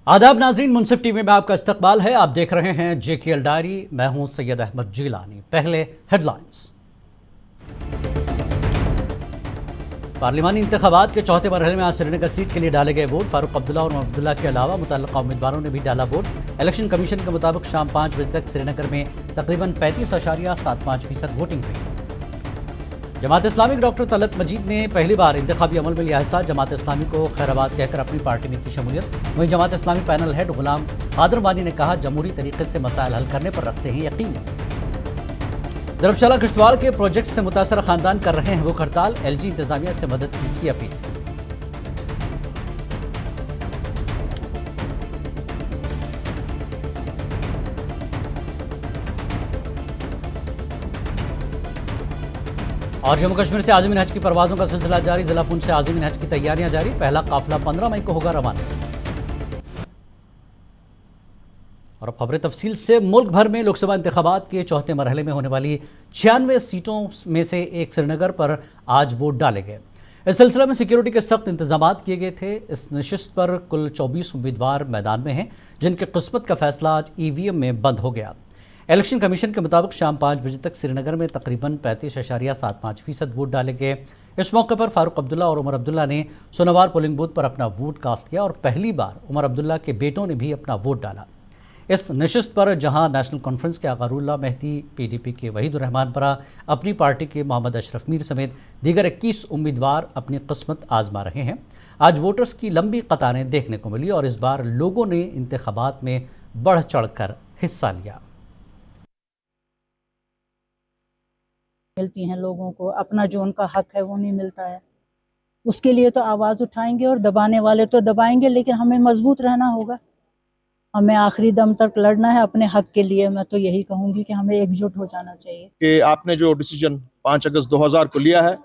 आदाब नाजरीन, मुनसिफ टीवी में आपका इस्तकबाल है। आप देख रहे हैं JKL डायरी। मैं हूं सैयद अहमद जिलानी। पहले हेडलाइंस। पार्लिमानी इंतखाबात के चौथे मरहले में आज श्रीनगर सीट के लिए डाले गए वोट। फारूक अब्दुल्ला और उमर अब्दुल्ला के अलावा मुतल्लिका उम्मीदवारों ने भी डाला वोट। इलेक्शन कमीशन के मुताबिक शाम 5 बजे तक श्रीनगर में तकरीबन 35.75% वोटिंग हुई। जमात इस्लामी डॉक्टर तलत मजीद ने पहली बार इंतखाबी अमल में लिया हिस्सा। जमात इस्लामी को खैराबाद कहकर अपनी पार्टी में की शमूलियत। वहीं जमात इस्लामी पैनल हेड गुलाम कादर वानी ने कहा, जमहूरी तरीके से मसाइल हल करने पर रखते हैं यकीन। धर्मशाला किश्तवाड़ के प्रोजेक्ट से मुतासर खानदान कर रहे हैं भूख हड़ताल। LG इंतजामिया से मदद की अपील। और जम्मू कश्मीर से आज़मीन हज की परवाज़ों का सिलसिला जारी। जिला पुंछ से आज़मीन हज की तैयारियां जारी। पहला काफिला 15 मई को होगा रवाना। और अब खबरें तफसील से। मुल्क भर में लोकसभा इंतखाबात के चौथे मरहले में होने वाली 96 सीटों में से एक श्रीनगर पर आज वोट डाले गए। इस सिलसिले में सिक्योरिटी के सख्त इंतजाम किए गए थे। इस नशिस्त पर कुल 24 उम्मीदवार मैदान में हैं, जिनकी किस्मत का फैसला आज EVM में बंद हो गया। इलेक्शन कमीशन के मुताबिक शाम 5 बजे तक श्रीनगर में तकरीबन 35.75% वोट डाले गए। इस मौके पर फारूक अब्दुल्ला और उमर अब्दुल्ला ने सोनावार पोलिंग बूथ पर अपना वोट कास्ट किया और पहली बार उमर अब्दुल्ला के बेटों ने भी अपना वोट डाला। इस नशिस्त पर जहां नेशनल कॉन्फ्रेंस के अगारुल्लाह मेहदी, PDP के वहीदुर रहमान परा, अपनी पार्टी के मोहम्मद अशरफ मीर समेत दीगर 21 उम्मीदवार अपनी किस्मत आजमा रहे हैं। आज वोटर्स की लंबी कतारें देखने को मिली और इस बार लोगों ने इंतखाबात में बढ़ चढ़ कर हिस्सा लिया। मिलती हैं लोगों को, अपना जो उनका हक है वो नहीं मिलता है। उसके लिए तो आवाज़ उठाएंगे और दबाने वाले तो दबाएंगे, लेकिन हमें मजबूत रहना होगा। हमें आखिरी दम तक लड़ना है अपने हक के लिए। मैं तो यही कहूँगी कि हमें एकजुट हो जाना चाहिए। कि आपने जो डिसीजन 5 अगस्त 2000 को लिया है,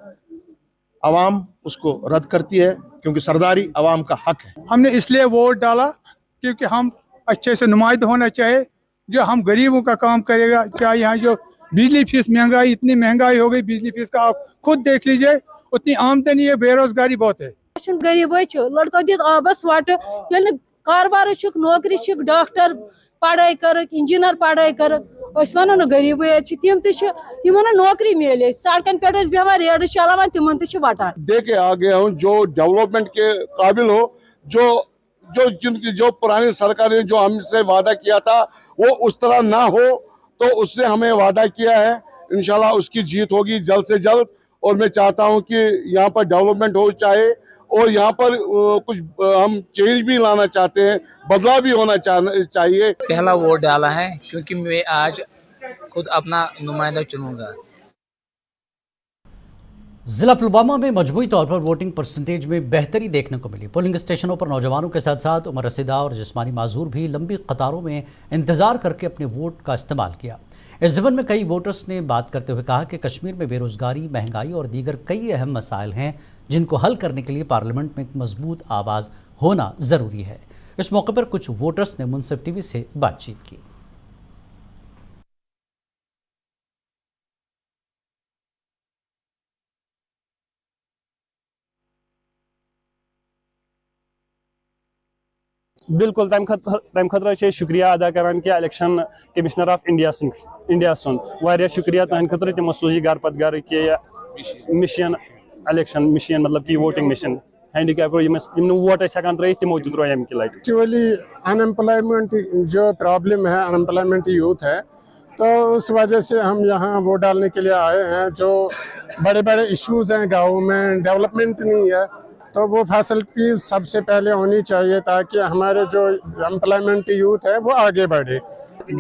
अवाम उसको रद्द करती है, क्योंकि सरदारी अवाम का हक है। हमने इसलिए वोट डाला क्योंकि हम अच्छे से नुमाइंदा होना चाहिए, जो हम गरीबों का काम करेगा। चाहे यहाँ जो बिजली फीस महंगाई, इतनी महंगाई हो गई, बिजली फीस का आप खुद देख लीजिए, उतनी आमदनी है, बेरोजगारी बहुत है। गरीब लड़को दित आबस वट कारबार नौकरी डॉक्टर पढ़ाई कर, इंजीनियर पढ़ाई कर, वन न गरीब तम तम नौकरी मिले, सड़कन पे बेहमान रेड चलान तिम वटान। दे के आ गया हूँ जो डेवलपमेंट के काबिल हो, जो जो जिनकी जो पुरानी सरकार ने जो हमसे वादा किया था वो उस तरह ना हो, तो उसने हमें वादा किया है। इंशाल्लाह उसकी जीत होगी जल्द से जल्द। और मैं चाहता हूं कि यहाँ पर डेवलपमेंट हो चाहे, और यहाँ पर कुछ हम चेंज भी लाना चाहते हैं, बदलाव भी होना चाहिए। पहला वोट डाला है क्योंकि मैं आज खुद अपना नुमाइंदा चुनूंगा। जिला पुलवामा में मजमूई तौर पर वोटिंग परसेंटेज में बेहतरी देखने को मिली। पोलिंग स्टेशनों पर नौजवानों के साथ साथ उम्र रसीदा और जिस्मानी माजूर भी लंबी कतारों में इंतजार करके अपने वोट का इस्तेमाल किया। इस ज़मन में कई वोटर्स ने बात करते हुए कहा कि कश्मीर में बेरोजगारी, महंगाई और दीगर कई अहम मसाइल हैं, जिनको हल करने के लिए पार्लियामेंट में एक मजबूत आवाज़ होना ज़रूरी है। इस मौके पर कुछ वोटर्स ने मुनसिफ टीवी से बातचीत की। बिल्कुल तम खतर शुक्रिया अदा करान कि इलेक्शन कमिश्नर ऑफ इंडिया सुन वारिया शुक्रिया तहद खतर तमो सोजी घर पत घर कि मिशन इलेक्शन मिशन मतलब कि वोटिंग मिशन हैंडीकैप वोट हकान त्र तमो त्रो कि लाइट। एक्चुअली अनएम्प्लॉयमेंट जो प्रॉब्लम है, अनएम्प्लॉयमेंट यूथ है, तो उस वजह से हम यहाँ वोट डालने के लिए आए हैं। जो बड़े बड़े इश्यूज हैं गाँव में, डेवलपमेंट नहीं है, तो वो फैसिलिटी सबसे पहले होनी चाहिए ताकि हमारे जो एम्प्लॉयमेंट यूथ है वो आगे बढ़े।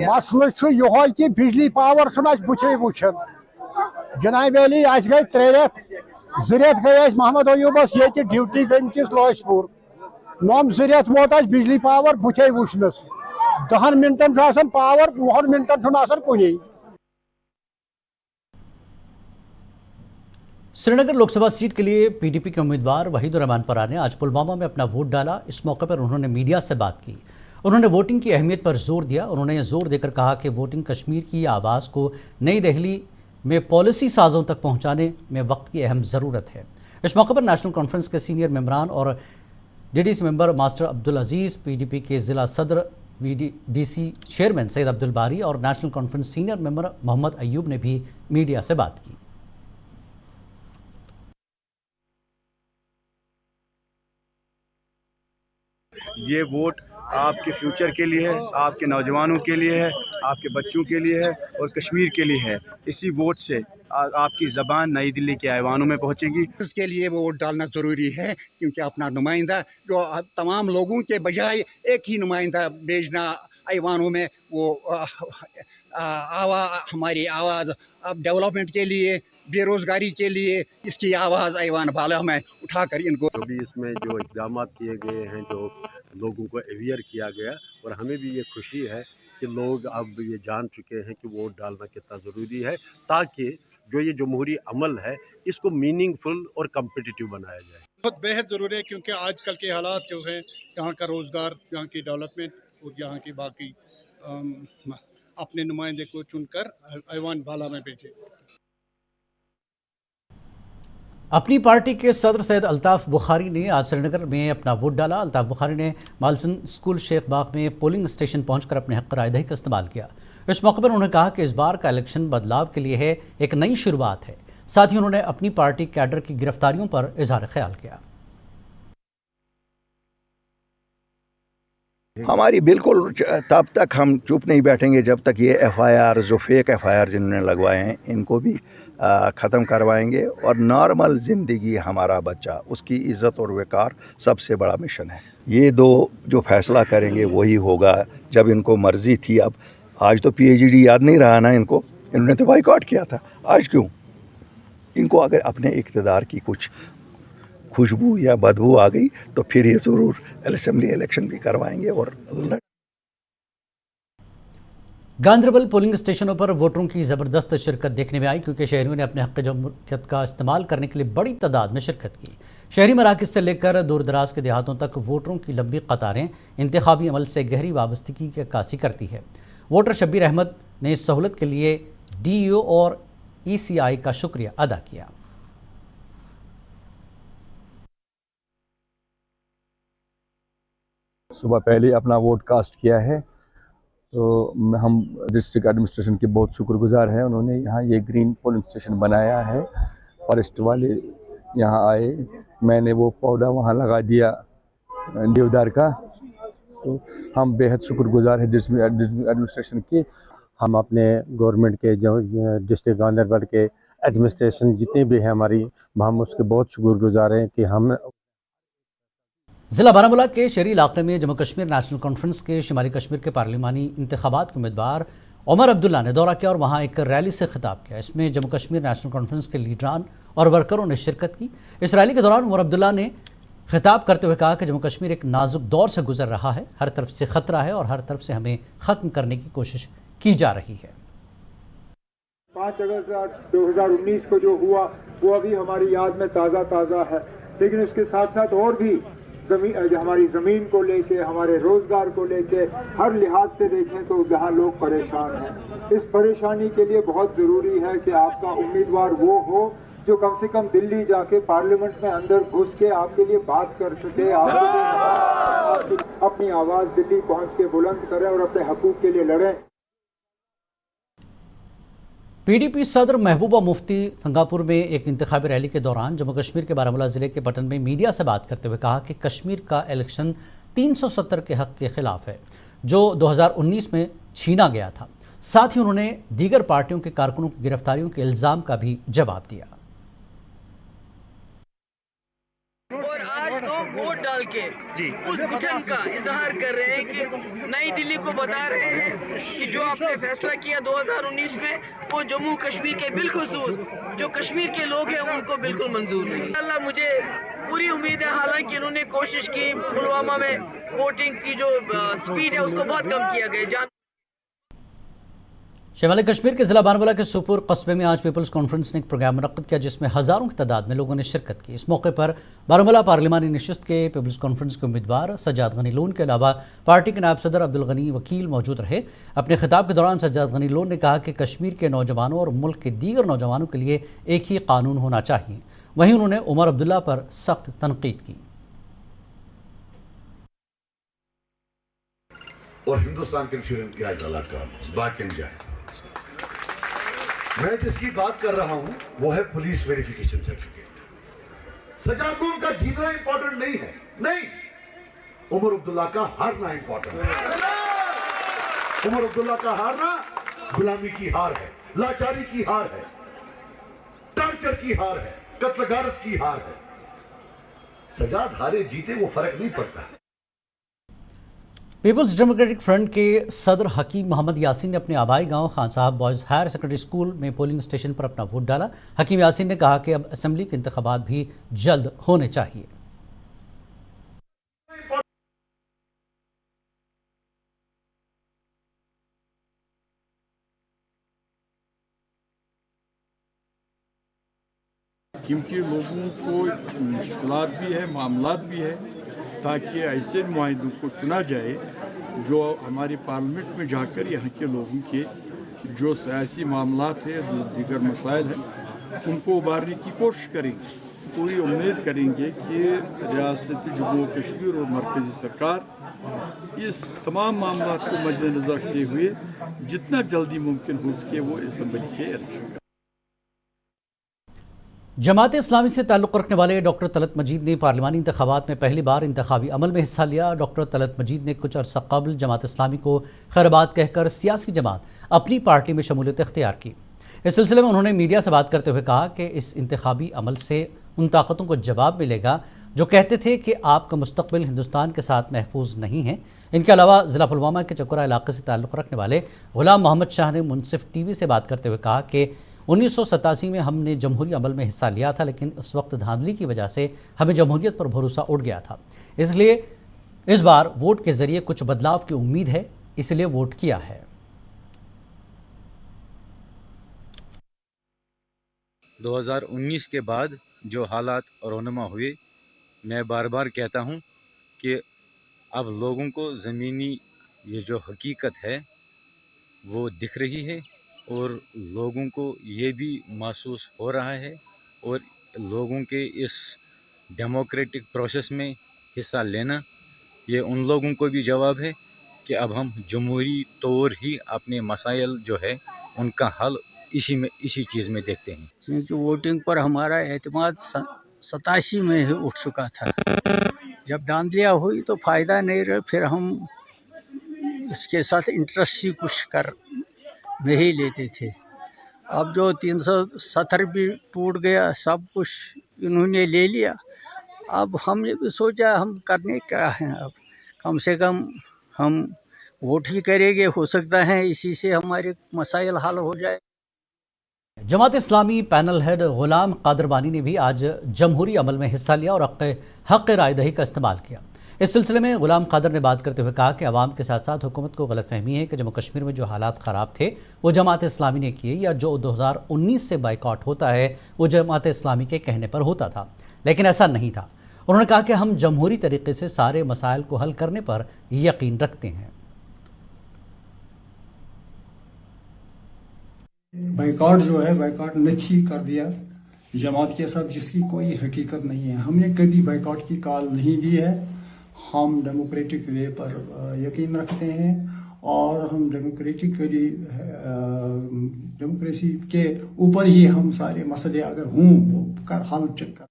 मसल यह बिजली पावर बुचे वुचन जनाब वैली गई 3 रेत 2 रेत गई मोहम्मद अयूबस ये ड्यूटी गमस लॉजपुर नम 2 रेत वोत बिजली पावर बुचे वुचनस 10 मिनटन पावर 2 मिनटन कुछ। श्रीनगर लोकसभा सीट के लिए PDP के उम्मीदवार वहीदुर रहमान परा ने आज पुलवामा में अपना वोट डाला। इस मौके पर उन्होंने मीडिया से बात की। उन्होंने वोटिंग की अहमियत पर जोर दिया। उन्होंने जोर देकर कहा कि वोटिंग कश्मीर की आवाज़ को नई दिल्ली में पॉलिसी साजों तक पहुंचाने में वक्त की अहम ज़रूरत है। इस मौके पर नेशनल कॉन्फ्रेंस के सीनियर मेंबरान और DDC मेंबर मास्टर अब्दुल अजीज़, PDP के ज़िला सदर VDC चेयरमैन सैयद अब्दुल बारी और National Conference senior member Mohammad Ayub ने भी मीडिया से बात की। ये वोट आपके फ्यूचर के लिए है, आपके नौजवानों के लिए है, आपके बच्चों के लिए है और कश्मीर के लिए है। इसी वोट से आपकी ज़बान नई दिल्ली के ऐवानों में पहुंचेगी। इसके लिए वोट डालना ज़रूरी है, क्योंकि अपना नुमाइंदा जो तमाम लोगों के बजाय एक ही नुमाइंदा भेजना ऐवानों में, वो हमारी आवाज़ अब डेवलपमेंट के लिए, बेरोज़गारी के लिए, इसकी आवाज़ ऐवान बाला में उठाकर इनको अभी इसमें जो इक़दाम किए गए हैं, जो लोगों को अवेयर किया गया, और हमें भी ये खुशी है कि लोग अब ये जान चुके हैं कि वोट डालना कितना ज़रूरी है, ताकि जो ये जमहूरी अमल है इसको मीनिंगफुल और कम्पिटिटिव बनाया जाए। बहुत बेहद ज़रूरी है, क्योंकि आजकल के हालात जो हैं, यहाँ का रोज़गार, यहाँ की डेवलपमेंट और यहाँ की बाकी अपने नुमाइंदे को चुनकर ऐवान बाला में भेजें। अपनी पार्टी के सदर सैयद अल्ताफ़ बुखारी ने आज श्रीनगर में अपना वोट डाला। अल्ताफ़ बुखारी ने मालसन स्कूल शेख बाग में पोलिंग स्टेशन पहुंचकर अपने हक़ राय दही का इस्तेमाल किया। इस मौके पर उन्होंने कहा कि इस बार का इलेक्शन बदलाव के लिए है, एक नई शुरुआत है। साथ ही उन्होंने अपनी पार्टी कैडर की गिरफ्तारियों पर इजहार ख्याल किया। हमारी बिल्कुल तब तक हम चुप नहीं बैठेंगे जब तक ये FIR, जो फेक FIR जिन्होंने लगवाए हैं, इनको भी ख़त्म करवाएंगे। और नॉर्मल ज़िंदगी हमारा बच्चा, उसकी इज़्ज़त और वक़ार सबसे बड़ा मिशन है। ये दो जो फैसला करेंगे वही होगा। जब इनको मर्ज़ी थी, अब आज तो PhD याद नहीं रहा ना इनको, इन्होंने तो बाइकआउट किया था। आज क्यों? इनको अगर अपने इक़्तिदार की कुछ खुशबू या बदबू आ गई तो फिर ये ज़रूर असेंबली इलेक्शन भी करवाएंगे। और गांदरबल पोलिंग स्टेशनों पर वोटरों की ज़बरदस्त शिरकत देखने में आई, क्योंकि शहरियों ने अपने हक़ जमहूरियत का इस्तेमाल करने के लिए बड़ी तादाद में शिरकत की। शहरी मराकज़ से लेकर दूर दराज के देहातों तक वोटरों की लंबी कतारें इंतखाबी अमल से गहरी वाबस्तगी की अक्कासी करती है। वोटर शब्बीर अहमद ने इस सहूलत के लिए DEO और ECI का शुक्रिया अदा किया। सुबह पहले अपना वोट कास्ट किया है, तो हम डिस्ट्रिक्ट एडमिनिस्ट्रेशन के बहुत शुक्रगुजार हैं। उन्होंने यहाँ ये ग्रीन पोलिंग स्टेशन बनाया है। फॉरेस्ट वाले यहाँ आए, मैंने वो पौधा वहाँ लगा दिया देवदार का, तो हम बेहद शुक्रगुजार हैं डिस्ट्रिक्ट एडमिनिस्ट्रेशन के। हम अपने गवर्नमेंट के जो डिस्ट्रिक्ट गांदरबल के एडमिनिस्ट्रेशन जितने भी हैं हमारी, हम उसके बहुत शुक्रगुजार हैं कि हम ज़िला बारामूला के शहरी इलाके में जम्मू कश्मीर नेशनल कॉन्फ्रेंस के शुमाली कश्मीर के पार्लिमानी इंतखाबात के उम्मीदवार उमर अब्दुल्ला ने दौरा किया और वहाँ एक रैली से खिताब किया। इसमें जम्मू कश्मीर नेशनल कॉन्फ्रेंस के लीडरान और वर्करों ने शिरकत की। इस रैली के दौरान उमर अब्दुल्ला ने खिताब करते हुए कहा कि जम्मू कश्मीर एक नाजुक दौर से गुजर रहा है, हर तरफ से ख़तरा है और हर तरफ से हमें ख़त्म करने की कोशिश की जा रही है। 5 अगस्त 2019 को जो हुआ वो अभी हमारी याद में ताज़ा है, लेकिन उसके साथ साथ और भी हमारी ज़मीन को लेके, हमारे रोज़गार को लेके, हर लिहाज से देखें तो यहाँ लोग परेशान हैं। इस परेशानी के लिए बहुत ज़रूरी है कि आपका उम्मीदवार वो हो जो कम से कम दिल्ली जाके पार्लियामेंट में अंदर घुस के आपके लिए बात कर सके, आपके लिए अपनी आवाज़ दिल्ली पहुँच के बुलंद करे और अपने हकूक़ के लिए लड़े। PDP सदर महबूबा मुफ्ती सिंगापुर में एक इंतखाबी रैली के दौरान जम्मू कश्मीर के बारामूला ज़िले के पटन में मीडिया से बात करते हुए कहा कि कश्मीर का इलेक्शन 370 के हक़ के ख़िलाफ़ है, जो 2019 में छीना गया था। साथ ही उन्होंने दीगर पार्टियों के कारकुनों की गिरफ्तारियों के इल्ज़ाम का भी जवाब दिया। और आज लोग वोट डाल के उस घुटन का इजहार कर रहे हैं कि नई दिल्ली को बता रहे हैं कि जो आपने फैसला किया 2019 में वो जम्मू कश्मीर के बिलखुसूस जो कश्मीर के लोग हैं उनको बिल्कुल मंजूर नहीं। अल्लाह मुझे पूरी उम्मीद है, हालांकि इन्होंने कोशिश की पुलवामा में वोटिंग की जो स्पीड है उसको बहुत कम किया गया। शिमाली कश्मीर के ज़िला बारामूला के सुपुर कस्बे में आज पीपल्स कॉन्फ्रेंस ने एक प्रोग्राम मुनक्किद किया जिसमें हज़ारों की तादाद में लोगों ने शिरकत की। इस मौके पर बारामूला पार्लिमानी नशिस्त के पीपल्स कॉन्फ्रेंस के उम्मीदवार सज्जाद गनी लोन के अलावा पार्टी के नायब सदर अब्दुल गनी वकील मौजूद रहे। अपने खिताब के दौरान सज्जाद गनी लोन ने कहा कि कश्मीर के नौजवानों और मुल्क के दीगर नौजवानों के लिए एक ही कानून होना चाहिए। वहीं उन्होंने उमर अब्दुल्ला पर सख्त तनकीद की। और हिंदुस्तान के इम्तियाज अलाका बाकिन जाए। मैं जिसकी बात कर रहा हूं वो है पुलिस वेरिफिकेशन सर्टिफिकेट। सजादुल का जीतना इंपॉर्टेंट नहीं है, नहीं, उमर अब्दुल्ला का हारना इंपॉर्टेंट है। उमर अब्दुल्ला का हारना गुलामी की हार है, लाचारी की हार है, टॉर्चर की हार है, कत्लगारत की हार है। सजाद हारे जीते वो फर्क नहीं पड़ता। पीपल्स डेमोक्रेटिक फ्रंट के सदर हकीम मोहम्मद यासीन ने अपने आबाई गांव खान साहब बॉयज़ हायर सेकेंडरी स्कूल में पोलिंग स्टेशन पर अपना वोट डाला। हकीम यासीन ने कहा कि अब असेंबली के इंतखाबात भी जल्द होने चाहिए। क्योंकि लोगों को मुश्किलात भी है, मामलात भी है, ताकि ऐसे नुमाइंदों को चुना जाए जो हमारी पार्लियामेंट में जाकर यहाँ के लोगों के जो सियासी मामलात है, जो दीगर मसाइल हैं, उनको उबारने की कोशिश करेंगे। पूरी उम्मीद करेंगे कि रियासत जम्मू कश्मीर और मरकज़ी सरकार इस तमाम मामलात को मद्देनज़र रखते हुए जितना जल्दी मुमकिन हो सके वो असम्बली के इलेक्शन। जमात इस्लामी से ताल्लुक़ रखने वाले डॉक्टर तलत मजीद ने पार्लिमानी इंतखाबात में पहली बार इंतखाबी अमल में हिस्सा लिया। डॉक्टर तलत मजीद ने कुछ अर्सा कबल जमात इस्लामी को खैरबाद कहकर सियासी जमात अपनी पार्टी में शमूलियत इख्तियार की। इस सिलसिले में उन्होंने मीडिया से बात करते हुए कहा कि इस इंतखाबी अमल से उन ताकतों को जवाब मिलेगा जो कहते थे कि आपका मुस्तकबिल हिंदुस्तान के साथ महफूज नहीं है। इनके अलावा ज़िला पुलवामा के चकुरा इलाके से ताल्लुक़ रखने वाले गुलाम मोहम्मद शाह ने मुनसिफ टीवी से बात करते हुए कहा कि 1987 में हमने जमहूरी अमल में हिस्सा लिया था, लेकिन उस वक्त धांधली की वजह से हमें जमहूरियत पर भरोसा उठ गया था। इसलिए इस बार वोट के ज़रिए कुछ बदलाव की उम्मीद है, इसलिए वोट किया है। 2019 के बाद जो हालात रोनुमा हुए, मैं बार बार कहता हूं कि अब लोगों को ज़मीनी ये जो हकीकत है वो दिख रही है और लोगों को ये भी महसूस हो रहा है और लोगों के इस डेमोक्रेटिक प्रोसेस में हिस्सा लेना ये उन लोगों को भी जवाब है कि अब हम जमहूरी तौर ही अपने मसाइल जो है उनका हल इसी चीज़ में देखते हैं। क्योंकि वोटिंग पर हमारा एतमाद 87 में ही उठ चुका था। जब धांधलियाँ हुई तो फ़ायदा नहीं रहा, फिर हम इसके साथ इंटरेस्ट ही कुछ कर नहीं लेते थे। अब जो 370 भी टूट गया, सब कुछ इन्होंने ले लिया। अब हमने भी सोचा हम करने क्या है, अब कम से कम हम वोट ही करेंगे, हो सकता है इसी से हमारे मसाइल हल हो जाए। जमात इस्लामी पैनल हेड गुलाम कादर वानी ने भी आज जमहूरी अमल में हिस्सा लिया और हक़ राय दही का इस्तेमाल किया। इस सिलसिले में गुलाम कादर ने बात करते हुए कहा कि अवाम के साथ साथ हुकूमत को गलतफहमी है कि जम्मू कश्मीर में जो हालात ख़राब थे वो जमात इस्लामी ने किए, या जो 2019 से बाइकआउट होता है वो जमात इस्लामी के कहने पर होता था, लेकिन ऐसा नहीं था। उन्होंने कहा कि हम जमहूरी तरीके से सारे मसाइल को हल करने पर यकीन रखते हैं। बाइकआउट जो है, बाइकआउट नहीं कर दिया जमात के साथ, जिसकी कोई हकीकत नहीं है। हमने कभी बाइकआउट की कॉल नहीं दी है। हम डेमोक्रेटिक वे पर यकीन रखते हैं और हम डेमोक्रेसी के ऊपर ही हम सारे मसले अगर हों वो कर हल कर।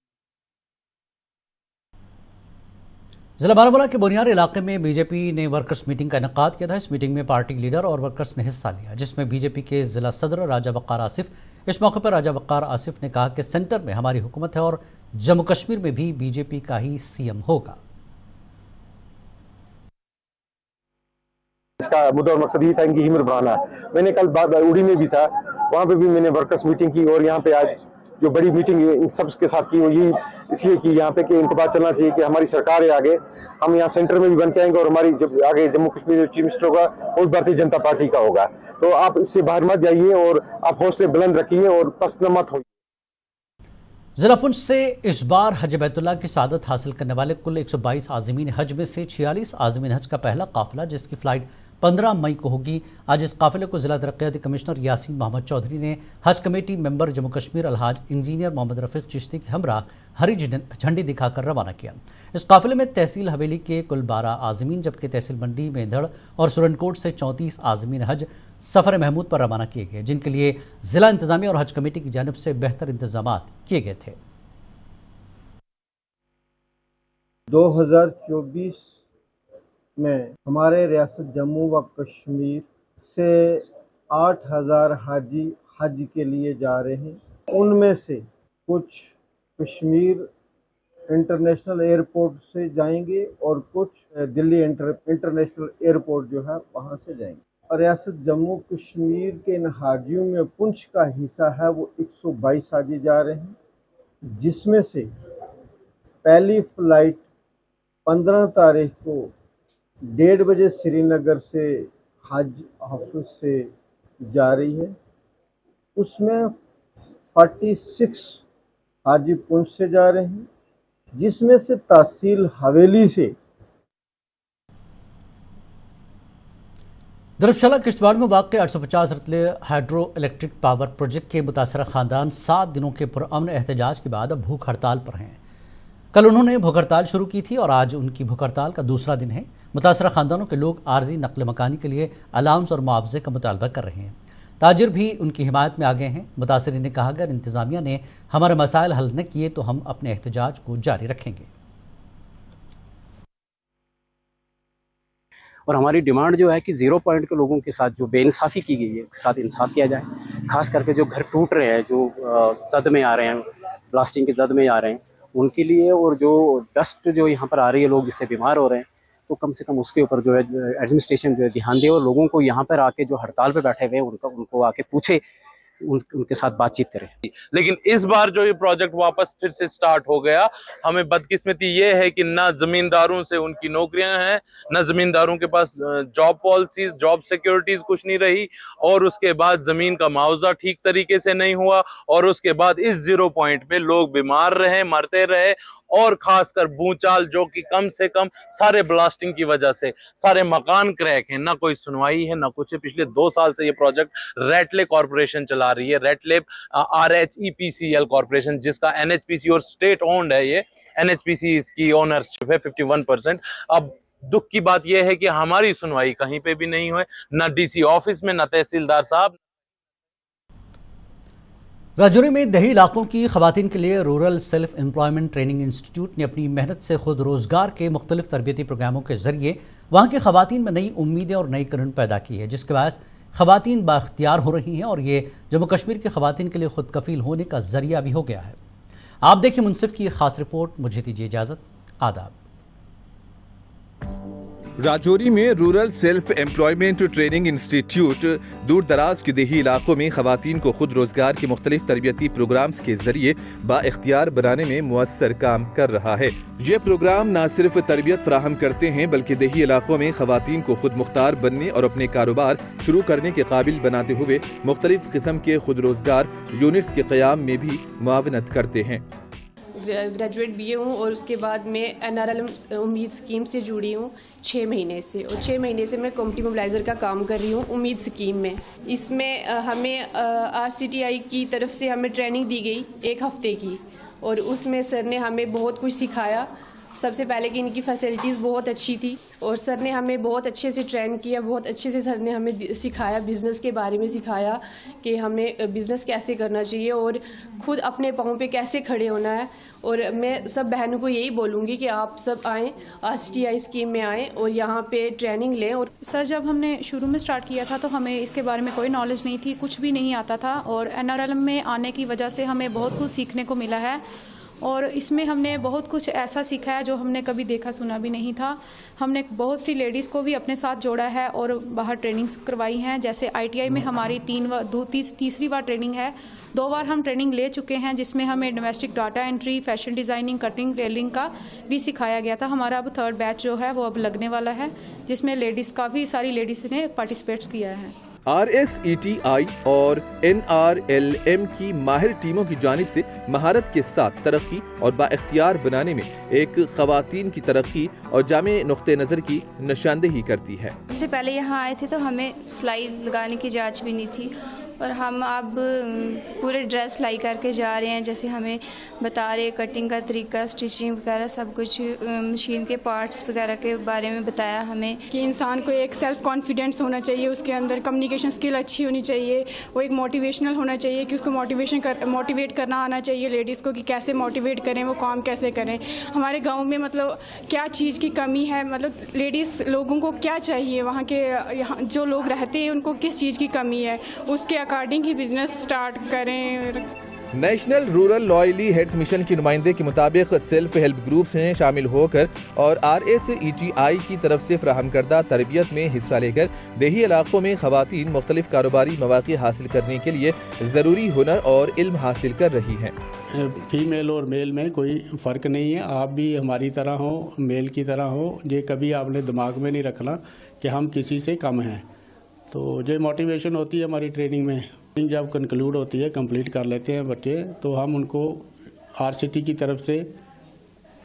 ज़िला बारामूला के बुनियार इलाके में बीजेपी ने वर्कर्स मीटिंग का इनेकाद किया था। इस मीटिंग में पार्टी लीडर और वर्कर्स ने हिस्सा लिया, जिसमें बीजेपी के ज़िला सदर राजा वक़ार आसिफ। इस मौके पर राजा वक़ार आसिफ ने कहा कि सेंटर में हमारी हुकूमत है और जम्मू कश्मीर में भी बीजेपी का ही सीएम होगा। इसका मुद्दा और मकसद ये था इनकी हिम्मत बढ़ाना। मैंने कल उड़ी में भी था, वहाँ पे भी मैंने वर्कर्स मीटिंग की और यहाँ पे आज जो बड़ी मीटिंग इन सब के साथ की वो ये इसलिए की यहाँ पे कि इनको बात चलना चाहिए कि हमारी सरकार है आगे, हम यहाँ सेंटर में भी बन के आएंगे और हमारी जब आगे जम्मू कश्मीर जो चीफ मिनिस्टर होगा वो भारतीय जनता पार्टी का होगा। तो आप इससे बाहर मत जाइए और आप हौसले बुलंद रखिए और पस्त मत होइए। ज़िला पुंछ से इस बार हज बैतुल्लाह की सआदत हासिल करने वाले कुल 122 आज़मीन हज में से 46 आज़मीन हज का पहला काफिला, जिसकी फ़्लाइट 15 मई को होगी। आज इस काफिले को जिला तरक्याती कमिश्नर यासीन मोहम्मद चौधरी ने Haj committee member Jammu Kashmir Alhaj engineer Mohammad Rafiq Chishti के हमरा हरी झंडी दिखाकर रवाना किया। इस काफिले में तहसील हवेली के कुल 12 आज़मीन, जबकि तहसील मंडी, मेंधड़ और सुरनकोट से 34 आज़मीन हज सफ़र महमूद पर रवाना किए गए, जिनके लिए जिला इंतजामिया और हज कमेटी की जानिब से बेहतर इंतजाम किए गए थे। 2024 में हमारे रियासत जम्मू व कश्मीर से 8000 हाजी हज के लिए जा रहे हैं। उनमें से कुछ कश्मीर इंटरनेशनल एयरपोर्ट से जाएंगे और कुछ दिल्ली इंटरनेशनल एयरपोर्ट जो है वहाँ से जाएंगे। रियासत जम्मू कश्मीर के इन हाजियों में पुंछ का हिस्सा है वो 122 हाजी जा रहे हैं, जिसमें से पहली फ़्लाइट 15 तारीख को 1:30 बजे श्रीनगर से हज ऑफिस से जा रही है। उसमें 46 हाजी पुंछ से जा रहे हैं, जिसमें से तहसील हवेली से। धर्मशाला किश्तवाड़ में वाक़ 850 Ratle hydro electric power project के मुतासरा ख़ानदान 7 दिनों के पुरअमन एहतजाज के बाद अब भूख हड़ताल पर हैं। कल उन्होंने भूख हड़ताल शुरू की थी और आज उनकी भूख हड़ताल का दूसरा दिन है। मुतासरा ख़ानदानों के लोग आर्जी नक़ल मकानी के लिए अलाउंस और मुआवजे का मुतालबा कर रहे हैं। ताजिर भी उनकी हिमायत में आ गए हैं। मुतासरीन ने कहा, अगर इंतज़ामिया ने हमारे मसाइल हल न किए तो हम अपने एहतजाज को जारी रखेंगे। और हमारी डिमांड जो है कि 0 पॉइंट के लोगों के साथ जो बेइंसाफ़ी की गई है, उसके साथ इंसाफ किया जाए। ख़ास करके जो घर टूट रहे हैं, जो जद में आ रहे हैं, ब्लास्टिंग के जद में आ रहे हैं, उनके लिए, और जो डस्ट जो यहाँ पर आ रही है, लोग जिससे बीमार हो रहे हैं, तो कम से कम उसके ऊपर जो है एडमिनिस्ट्रेशन जो है ध्यान दे और लोगों को यहाँ पर आके जो हड़ताल पे बैठे हुए हैं उनको आके पूछे, उनके साथ बातचीत करें। लेकिन इस बार जो ये प्रोजेक्ट वापस फिर से स्टार्ट हो गया, हमें बदकिस्मती ये है कि ना जमींदारों से उनकी नौकरियां हैं, ना जमींदारों के पास जॉब पॉलिसीज, जॉब सिक्योरिटीज कुछ नहीं रही, और उसके बाद जमीन का मुआवजा ठीक तरीके से नहीं हुआ, और उसके बाद इस 0 पॉइंट पे लोग बीमार रहे, मरते रहे, और खासकर भूचाल जो कि कम से कम सारे ब्लास्टिंग की वजह से सारे मकान क्रैक हैं। ना कोई सुनवाई है, ना कुछ है। पिछले 2 साल से ये प्रोजेक्ट रेटले कॉर्पोरेशन चला रही है, रेटले RHEPCL कॉर्पोरेशन, जिसका NHPC और स्टेट ओन्ड है। ये NHPC इसकी ओनरशिप है 51%। अब दुख की बात यह है कि हमारी सुनवाई कहीं पे भी नहीं हुई, ना DC ऑफिस में, ना तहसीलदार साहब। राजौरी में दही इलाकों की खवातीन के लिए rural self employment training institute ने अपनी मेहनत से खुद रोज़गार के मुख्तलिफ तरबियती प्रोग्रामों के ज़रिए वहाँ की खवातीन में नई उम्मीदें और नई करंट पैदा की है, जिसके बायस खवातीन बाख्तियार हो रही हैं और ये जम्मू कश्मीर की खवातीन के लिए खुद कफील होने का ज़रिया भी हो गया है। आप देखिए मुनसिफ की खास रिपोर्ट। मुझे दीजिए इजाज़त। आदाब। राजौरी में rural self employment training institute दूर दराज के देही इलाकों में खवातीन को खुद रोजगार के मुख्तलिफ तरबियती प्रोग्राम्स के जरिए बाइख्तियार बनाने में मुअस्सर काम कर रहा है। ये प्रोग्राम न सिर्फ तरबियत फराहम करते हैं बल्कि देही इलाकों में खवातीन को खुद मुख्तार बनने और अपने कारोबार शुरू करने के काबिल बनाते हुए मुख्तलिफ किस्म के खुद रोजगार यूनिट्स के क़याम में भी मुआवनत करते हैं। ग्रेजुएट BA हूँ और उसके बाद मैं NRLM उम्मीद स्कीम से जुड़ी हूँ 6 महीने से, और 6 महीने से मैं कम्युनिटी मोबिलाइज़र का काम कर रही हूँ उम्मीद स्कीम में। इसमें हमें RCTI की तरफ से हमें ट्रेनिंग दी गई 1 हफ़्ते की, और उसमें सर ने हमें बहुत कुछ सिखाया। सबसे पहले कि इनकी फैसिलिटीज़ बहुत अच्छी थी और सर ने हमें बहुत अच्छे से ट्रेन किया, बहुत अच्छे से सर ने हमें सिखाया, बिज़नेस के बारे में सिखाया कि हमें बिज़नेस कैसे करना चाहिए और ख़ुद अपने पाँव पे कैसे खड़े होना है। और मैं सब बहनों को यही बोलूँगी कि आप सब आएँ, RCTI स्कीम में आएँ और यहाँ पे ट्रेनिंग लें। और सर जब हमने शुरू में स्टार्ट किया था तो हमें इसके बारे में कोई नॉलेज नहीं थी, कुछ भी नहीं आता था, और NRLM में आने की वजह से हमें बहुत कुछ सीखने को मिला है। और इसमें हमने बहुत कुछ ऐसा सीखा है जो हमने कभी देखा सुना भी नहीं था। हमने बहुत सी लेडीज़ को भी अपने साथ जोड़ा है और बाहर ट्रेनिंग्स करवाई हैं। जैसे ITI में हमारी तीसरी बार ट्रेनिंग है, 2 बार हम ट्रेनिंग ले चुके हैं, जिसमें हमें domestic data entry, fashion designing, cutting, tailoring का भी सिखाया गया था। हमारा अब 3rd बैच जो है वो अब लगने वाला है, जिसमें काफ़ी सारी लेडीज़ ने पार्टिसिपेट्स किया है। RSETI और NRLM की माहिर टीमों की जानिब से महारत के साथ तरक्की और बाइख्तियार बनाने में एक खवातीन की तरक्की और जामे नुक्ते नज़र की निशानदेही करती है। इससे पहले यहाँ आए थे तो हमें सिलाई लगाने की जांच भी नहीं थी, और हम अब पूरे ड्रेस सिलाई करके जा रहे हैं, जैसे हमें बता रहे कटिंग का तरीका, स्टिचिंग वगैरह सब कुछ, मशीन के पार्ट्स वगैरह के बारे में बताया हमें कि इंसान को एक सेल्फ कॉन्फिडेंस होना चाहिए, उसके अंदर कम्युनिकेशन स्किल अच्छी होनी चाहिए, वो एक मोटिवेशनल होना चाहिए कि उसको मोटिवेट करना आना चाहिए लेडीज़ को कि कैसे मोटिवेट करें, वो काम कैसे करें। हमारे गाँव में मतलब क्या चीज़ की कमी है, मतलब लेडीज़ लोगों को क्या चाहिए, वहाँ के यहाँ जो लोग रहते हैं उनको किस चीज़ की कमी है, उसके अकॉर्डिंग ही बिजनेस स्टार्ट करें। National rural loyally heads mission की नुमाइंदे के मुताबिक सेल्फ हेल्प ग्रुप्स में शामिल होकर और RSETI की तरफ से फराहम करदा तरबियत में हिस्सा लेकर देही इलाकों में खवातीन मुख्तलिफ कारोबारी मौक़े हासिल करने के लिए ज़रूरी हुनर और इल्म हासिल कर रही हैं। फीमेल और मेल में कोई फ़र्क नहीं है, आप भी हमारी तरह हो, मेल की तरह हो, ये कभी आपने दिमाग में नहीं रखना कि हम किसी से कम हैं। तो जो मोटिवेशन होती है हमारी ट्रेनिंग में, जब कंक्लूड होती है, कंप्लीट कर लेते हैं बच्चे, तो हम उनको RCT की तरफ से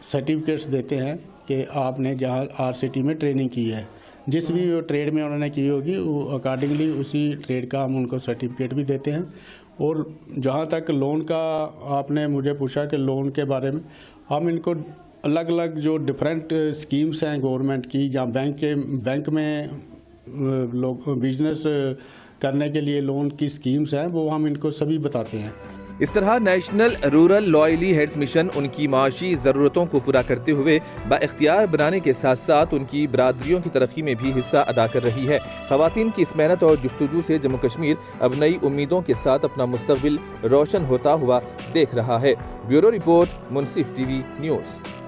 सर्टिफिकेट्स देते हैं कि आपने जहाँ RCT में ट्रेनिंग की है, जिस भी ट्रेड में उन्होंने की होगी अकॉर्डिंगली उसी ट्रेड का हम उनको सर्टिफिकेट भी देते हैं। और जहाँ तक लोन का आपने मुझे पूछा कि लोन के बारे में, हम इनको अलग अलग जो डिफरेंट स्कीम्स हैं गवर्नमेंट की, जहाँ बैंक में लोग बिजनेस करने के लिए लोन की स्कीम्स हैं, वो हम इनको सभी बताते हैं। इस तरह national rural loyally heads mission उनकी माशी ज़रूरतों को पूरा करते हुए बाइख्तियार बनाने के साथ साथ उनकी बरादरियों की तरक्की में भी हिस्सा अदा कर रही है। ख़वातीन की इस मेहनत और जुस्तजू से जम्मू कश्मीर अब नई उम्मीदों के साथ अपना मुस्तक़बिल रोशन होता हुआ देख रहा है। ब्यूरो रिपोर्ट, मुनसिफ TV न्यूज़।